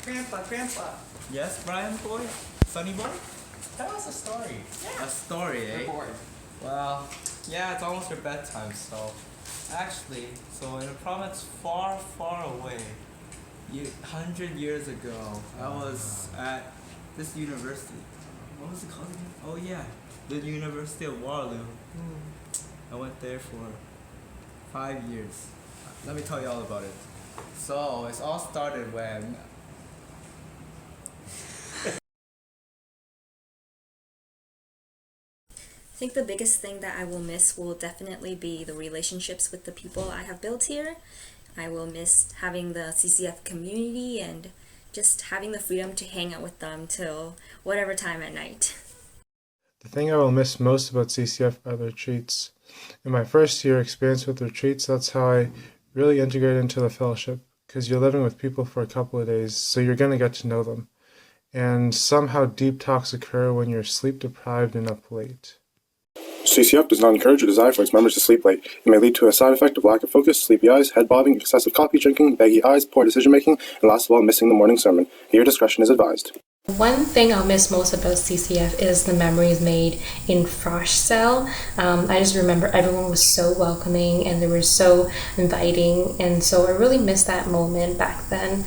Grandpa. Yes, Brian boy? Sunny boy? Tell us a story. Yeah. A story, eh? We're bored. Well, yeah, it's almost your bedtime, so... Actually, so in a province far, far away, 100 years ago, I was at this university. What was it called again? Oh yeah, the University of Waterloo. I went there for 5 years. Let me tell you all about it. So, it all started when I think the biggest thing that I will miss will definitely be the relationships with the people I have built here. I will miss having the CCF community and just having the freedom to hang out with them till whatever time at night. The thing I will miss most about CCF are the retreats. In my first year experience with retreats, that's how I really integrated into the fellowship, because you're living with people for a couple of days, so you're going to get to know them. And somehow deep talks occur when you're sleep deprived and up late. CCF does not encourage or desire for its members to sleep late. It may lead to a side effect of lack of focus, sleepy eyes, head bobbing, excessive coffee drinking, baggy eyes, poor decision making, and last of all, missing the morning sermon. Your discretion is advised. One thing I'll miss most about CCF is the memories made in Frosh Cell. I just remember everyone was so welcoming and they were so inviting, and so I really miss that moment back then.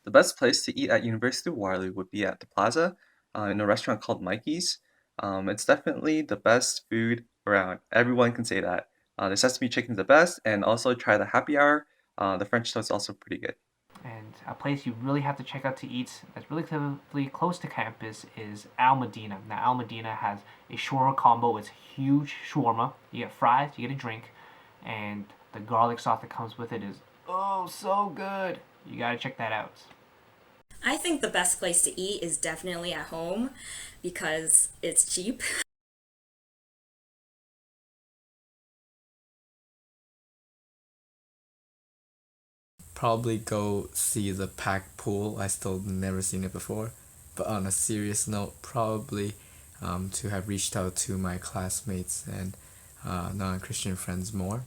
The best place to eat at University of Waterloo would be at the Plaza, in a restaurant called Mikey's. It's definitely the best food around. Everyone can say that. The sesame chicken is the best, and also try the happy hour. The French toast is also pretty good. And a place you really have to check out to eat that's relatively close to campus is Al Medina. Now, Al Medina has a shawarma combo. It's huge shawarma. You get fries, you get a drink, and the garlic sauce that comes with it is, oh, so good. You gotta check that out. I think the best place to eat is definitely at home because it's cheap. probably go see the packed pool. I still never seen it before. But on a serious note, probably to have reached out to my classmates and non-Christian friends more.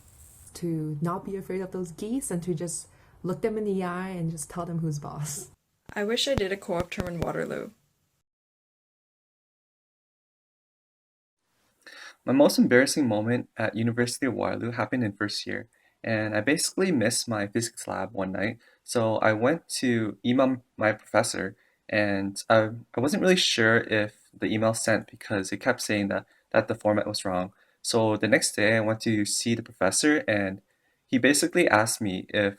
To not be afraid of those geese and to just look them in the eye and just tell them who's boss. I wish I did a co-op term in Waterloo. My most embarrassing moment at University of Waterloo happened in first year, and I basically missed my physics lab one night. So I went to email my professor, and I wasn't really sure if the email sent because it kept saying that the format was wrong. So the next day I went to see the professor, and he basically asked me if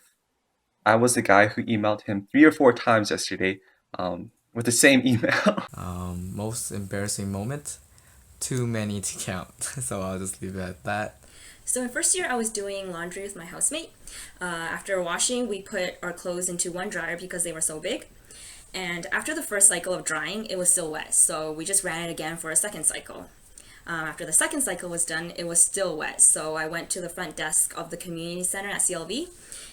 I was the guy who emailed him 3 or 4 times yesterday with the same email. Most embarrassing moment? Too many to count, so I'll just leave it at that. So in first year, I was doing laundry with my housemate. After washing, we put our clothes into one dryer because they were so big. And after the first cycle of drying, it was still wet, so we just ran it again for a second cycle. After the second cycle was done, it was still wet, so I went to the front desk of the community center at CLV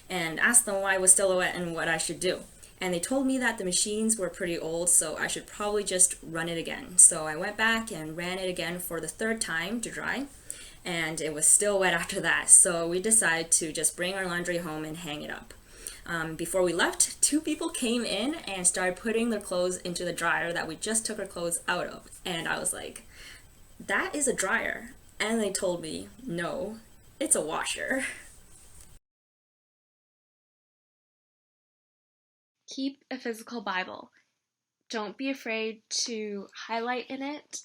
and asked them why it was still wet and what I should do. And they told me that the machines were pretty old, so I should probably just run it again. So I went back and ran it again for the third time to dry, and it was still wet after that. So we decided to just bring our laundry home and hang it up. Before we left, 2 people came in and started putting their clothes into the dryer that we just took our clothes out of. And I was like, that is a dryer. And they told me, no, it's a washer. Keep a physical Bible. Don't be afraid to highlight in it,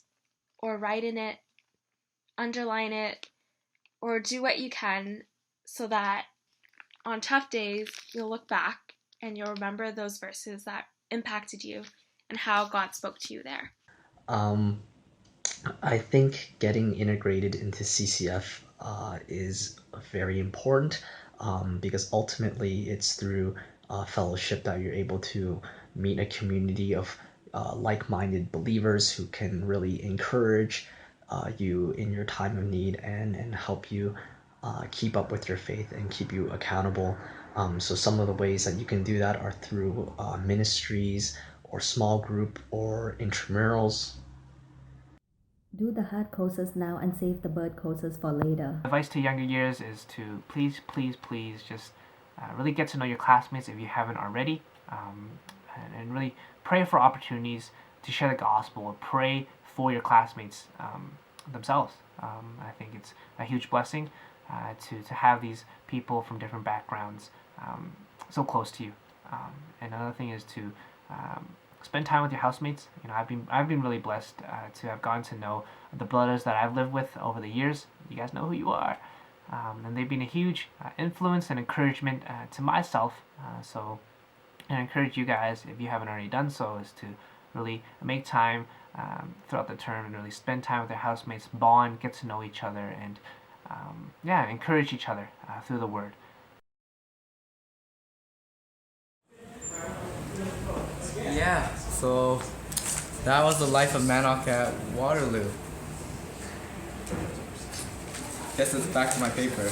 or write in it, underline it, or do what you can so that on tough days you'll look back and you'll remember those verses that impacted you and how God spoke to you there. I think getting integrated into CCF is very important because ultimately it's through fellowship that you're able to meet a community of like-minded believers who can really encourage you in your time of need and help you keep up with your faith and keep you accountable. So some of the ways that you can do that are through ministries or small group or intramurals. Do the hard courses now and save the bird courses for later. Advice to younger years is to please just really get to know your classmates if you haven't already, and really pray for opportunities to share the gospel, or pray for your classmates themselves. I think it's a huge blessing to have these people from different backgrounds so close to you. And another thing is to spend time with your housemates. You know, I've been really blessed to have gotten to know the brothers that I've lived with over the years. You guys know who you are, and they've been a huge influence and encouragement to myself. So I encourage you guys, if you haven't already done so, is to really make time throughout the term and really spend time with their housemates, bond, get to know each other, and encourage each other through the word. Yeah, so that was the life of Manok at Waterloo. Guess it's back to my paper.